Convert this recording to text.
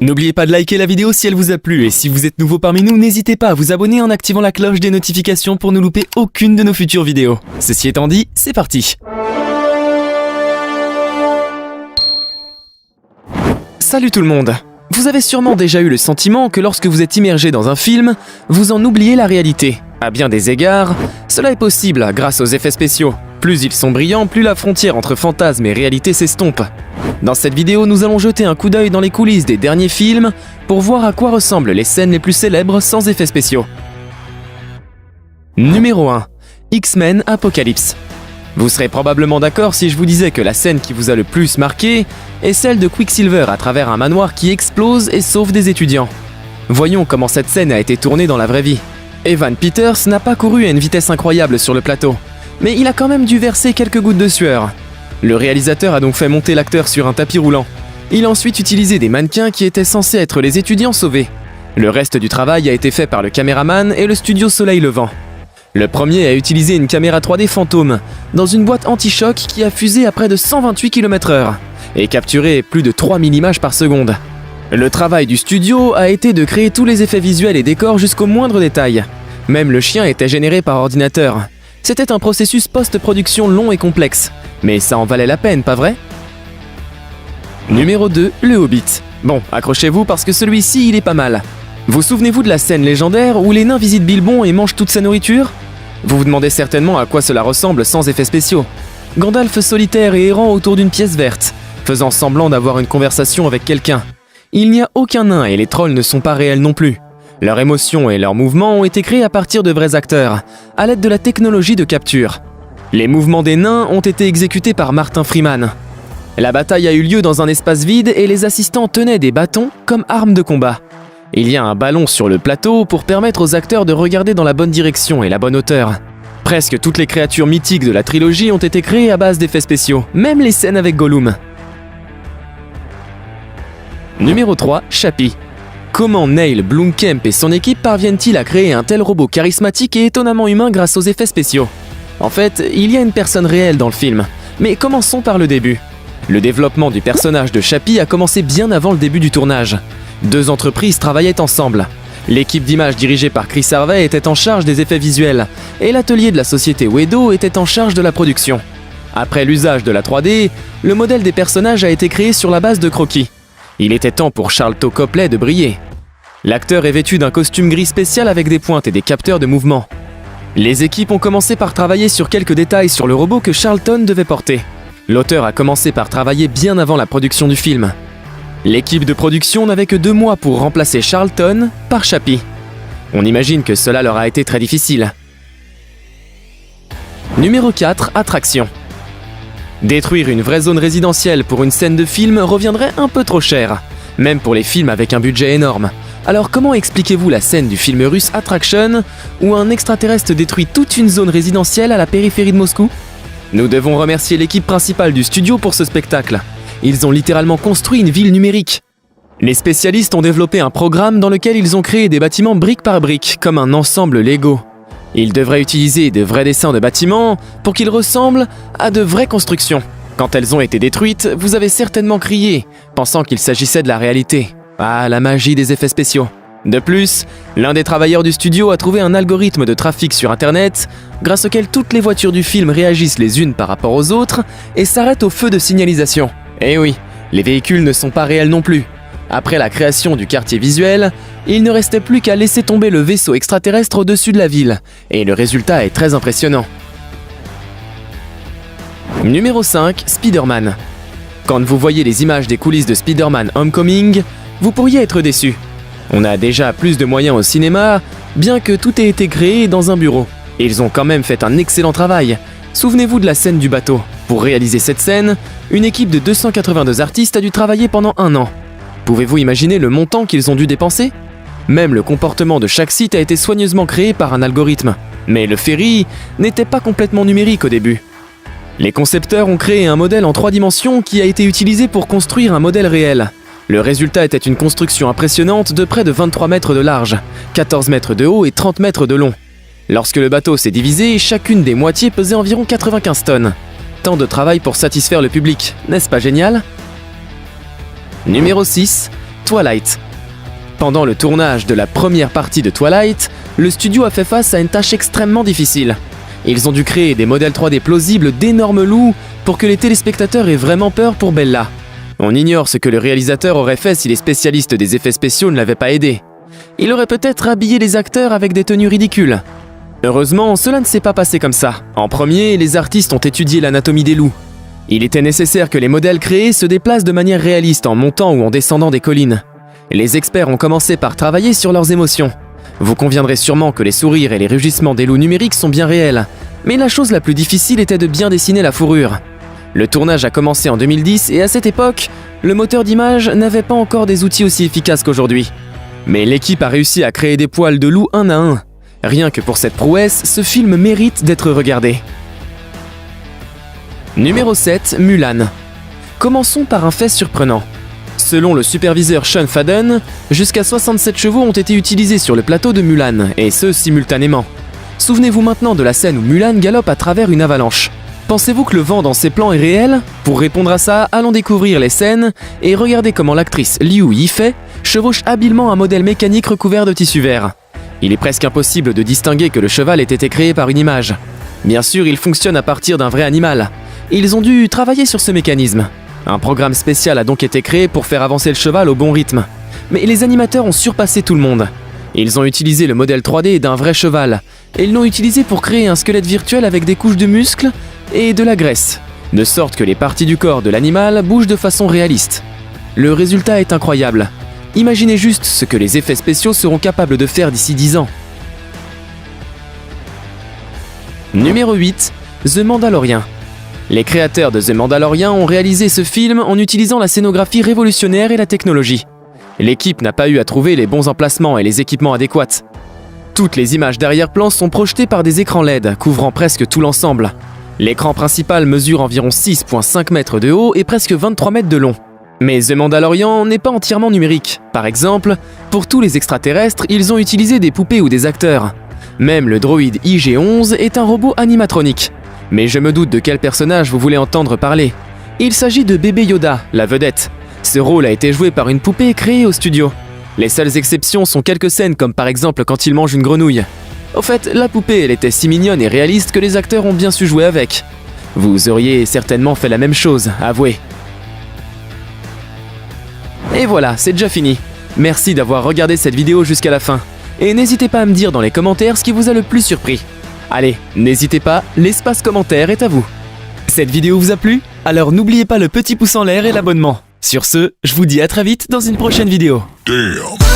N'oubliez pas de liker la vidéo si elle vous a plu et si vous êtes nouveau parmi nous, n'hésitez pas à vous abonner en activant la cloche des notifications pour ne louper aucune de nos futures vidéos. Ceci étant dit, c'est parti. Salut tout le monde. Vous avez sûrement déjà eu le sentiment que lorsque vous êtes immergé dans un film, vous en oubliez la réalité. À bien des égards, cela est possible grâce aux effets spéciaux. Plus ils sont brillants, plus la frontière entre fantasme et réalité s'estompe. Dans cette vidéo, nous allons jeter un coup d'œil dans les coulisses des derniers films pour voir à quoi ressemblent les scènes les plus célèbres sans effets spéciaux. Numéro 1. X-Men Apocalypse. Vous serez probablement d'accord si je vous disais que la scène qui vous a le plus marqué est celle de Quicksilver à travers un manoir qui explose et sauve des étudiants. Voyons comment cette scène a été tournée dans la vraie vie. Evan Peters n'a pas couru à une vitesse incroyable sur le plateau, mais il a quand même dû verser quelques gouttes de sueur. Le réalisateur a donc fait monter l'acteur sur un tapis roulant. Il a ensuite utilisé des mannequins qui étaient censés être les étudiants sauvés. Le reste du travail a été fait par le caméraman et le studio Soleil Levant. Le premier a utilisé une caméra 3D fantôme dans une boîte anti-choc qui a fusé à près de 128 km/h et capturé plus de 3000 images par seconde. Le travail du studio a été de créer tous les effets visuels et décors jusqu'au moindre détail. Même le chien était généré par ordinateur. C'était un processus post-production long et complexe, mais ça en valait la peine, pas vrai? Numéro 2, le Hobbit. Bon, accrochez-vous parce que celui-ci, il est pas mal. Vous souvenez-vous de la scène légendaire où les nains visitent Bilbon et mangent toute sa nourriture? Vous vous demandez certainement à quoi cela ressemble sans effets spéciaux. Gandalf solitaire et errant autour d'une pièce verte, faisant semblant d'avoir une conversation avec quelqu'un. Il n'y a aucun nain et les trolls ne sont pas réels non plus. Leurs émotions et leurs mouvements ont été créés à partir de vrais acteurs, à l'aide de la technologie de capture. Les mouvements des nains ont été exécutés par Martin Freeman. La bataille a eu lieu dans un espace vide et les assistants tenaient des bâtons comme armes de combat. Il y a un ballon sur le plateau pour permettre aux acteurs de regarder dans la bonne direction et la bonne hauteur. Presque toutes les créatures mythiques de la trilogie ont été créées à base d'effets spéciaux, même les scènes avec Gollum. Numéro 3, Chappie. Comment Neil Blomkamp et son équipe parviennent-ils à créer un tel robot charismatique et étonnamment humain grâce aux effets spéciaux? En fait, il y a une personne réelle dans le film, mais commençons par le début. Le développement du personnage de Chappie a commencé bien avant le début du tournage. Deux entreprises travaillaient ensemble. L'équipe d'images dirigée par Chris Harvey était en charge des effets visuels, et l'atelier de la société Wedo était en charge de la production. Après l'usage de la 3D, le modèle des personnages a été créé sur la base de croquis. Il était temps pour Sharlto Copley de briller. L'acteur est vêtu d'un costume gris spécial avec des pointes et des capteurs de mouvement. Les équipes ont commencé par travailler sur quelques détails sur le robot que Charlton devait porter. L'auteur a commencé par travailler bien avant la production du film. L'équipe de production n'avait que 2 mois pour remplacer Charlton par Chappie. On imagine que cela leur a été très difficile. Numéro 4, attraction. Détruire une vraie zone résidentielle pour une scène de film reviendrait un peu trop cher, même pour les films avec un budget énorme. Alors comment expliquez-vous la scène du film russe Attraction où un extraterrestre détruit toute une zone résidentielle à la périphérie de Moscou? Nous devons remercier l'équipe principale du studio pour ce spectacle. Ils ont littéralement construit une ville numérique. Les spécialistes ont développé un programme dans lequel ils ont créé des bâtiments brique par brique, comme un ensemble Lego. Ils devraient utiliser de vrais dessins de bâtiments pour qu'ils ressemblent à de vraies constructions. Quand elles ont été détruites, vous avez certainement crié, pensant qu'il s'agissait de la réalité. Ah, la magie des effets spéciaux. De plus, l'un des travailleurs du studio a trouvé un algorithme de trafic sur Internet, grâce auquel toutes les voitures du film réagissent les unes par rapport aux autres et s'arrêtent au feu de signalisation. Eh oui, les véhicules ne sont pas réels non plus. Après la création du quartier visuel, il ne restait plus qu'à laisser tomber le vaisseau extraterrestre au-dessus de la ville, et le résultat est très impressionnant. Numéro 5, Spider-Man. Quand vous voyez les images des coulisses de Spider-Man Homecoming, vous pourriez être déçu. On a déjà plus de moyens au cinéma, bien que tout ait été créé dans un bureau. Ils ont quand même fait un excellent travail. Souvenez-vous de la scène du bateau. Pour réaliser cette scène, une équipe de 282 artistes a dû travailler pendant 1 an. Pouvez-vous imaginer le montant qu'ils ont dû dépenser? Même le comportement de chaque site a été soigneusement créé par un algorithme. Mais le ferry n'était pas complètement numérique au début. Les concepteurs ont créé un modèle en 3 dimensions qui a été utilisé pour construire un modèle réel. Le résultat était une construction impressionnante de près de 23 mètres de large, 14 mètres de haut et 30 mètres de long. Lorsque le bateau s'est divisé, chacune des moitiés pesait environ 95 tonnes. Tant de travail pour satisfaire le public, n'est-ce pas génial? Numéro 6. Twilight. Pendant le tournage de la première partie de Twilight, le studio a fait face à une tâche extrêmement difficile. Ils ont dû créer des modèles 3D plausibles d'énormes loups pour que les téléspectateurs aient vraiment peur pour Bella. On ignore ce que le réalisateur aurait fait si les spécialistes des effets spéciaux ne l'avaient pas aidé. Il aurait peut-être habillé les acteurs avec des tenues ridicules. Heureusement, cela ne s'est pas passé comme ça. En premier, les artistes ont étudié l'anatomie des loups. Il était nécessaire que les modèles créés se déplacent de manière réaliste en montant ou en descendant des collines. Les experts ont commencé par travailler sur leurs émotions. Vous conviendrez sûrement que les sourires et les rugissements des loups numériques sont bien réels, mais la chose la plus difficile était de bien dessiner la fourrure. Le tournage a commencé en 2010 et à cette époque, le moteur d'image n'avait pas encore des outils aussi efficaces qu'aujourd'hui. Mais l'équipe a réussi à créer des poils de loup un à un. Rien que pour cette prouesse, ce film mérite d'être regardé. Numéro 7, Mulan. Commençons par un fait surprenant. Selon le superviseur Sean Faden, jusqu'à 67 chevaux ont été utilisés sur le plateau de Mulan, et ce simultanément. Souvenez-vous maintenant de la scène où Mulan galope à travers une avalanche. Pensez-vous que le vent dans ces plans est réel? Pour répondre à ça, allons découvrir les scènes et regardez comment l'actrice Liu Yifei chevauche habilement un modèle mécanique recouvert de tissu vert. Il est presque impossible de distinguer que le cheval ait été créé par une image. Bien sûr, il fonctionne à partir d'un vrai animal. Ils ont dû travailler sur ce mécanisme. Un programme spécial a donc été créé pour faire avancer le cheval au bon rythme. Mais les animateurs ont surpassé tout le monde. Ils ont utilisé le modèle 3D d'un vrai cheval, et ils l'ont utilisé pour créer un squelette virtuel avec des couches de muscles et de la graisse, de sorte que les parties du corps de l'animal bougent de façon réaliste. Le résultat est incroyable. Imaginez juste ce que les effets spéciaux seront capables de faire d'ici 10 ans. Numéro 8, The Mandalorian. Les créateurs de The Mandalorian ont réalisé ce film en utilisant la scénographie révolutionnaire et la technologie. L'équipe n'a pas eu à trouver les bons emplacements et les équipements adéquats. Toutes les images d'arrière-plan sont projetées par des écrans LED couvrant presque tout l'ensemble. L'écran principal mesure environ 6,5 mètres de haut et presque 23 mètres de long. Mais The Mandalorian n'est pas entièrement numérique. Par exemple, pour tous les extraterrestres, ils ont utilisé des poupées ou des acteurs. Même le droïde IG-11 est un robot animatronique. Mais je me doute de quel personnage vous voulez entendre parler. Il s'agit de Bébé Yoda, la vedette. Ce rôle a été joué par une poupée créée au studio. Les seules exceptions sont quelques scènes comme par exemple quand il mange une grenouille. Au fait, la poupée, elle était si mignonne et réaliste que les acteurs ont bien su jouer avec. Vous auriez certainement fait la même chose, avouez. Et voilà, c'est déjà fini. Merci d'avoir regardé cette vidéo jusqu'à la fin. Et n'hésitez pas à me dire dans les commentaires ce qui vous a le plus surpris. Allez, n'hésitez pas, l'espace commentaire est à vous. Cette vidéo vous a plu? Alors n'oubliez pas le petit pouce en l'air et l'abonnement. Sur ce, je vous dis à très vite dans une prochaine vidéo. Damn.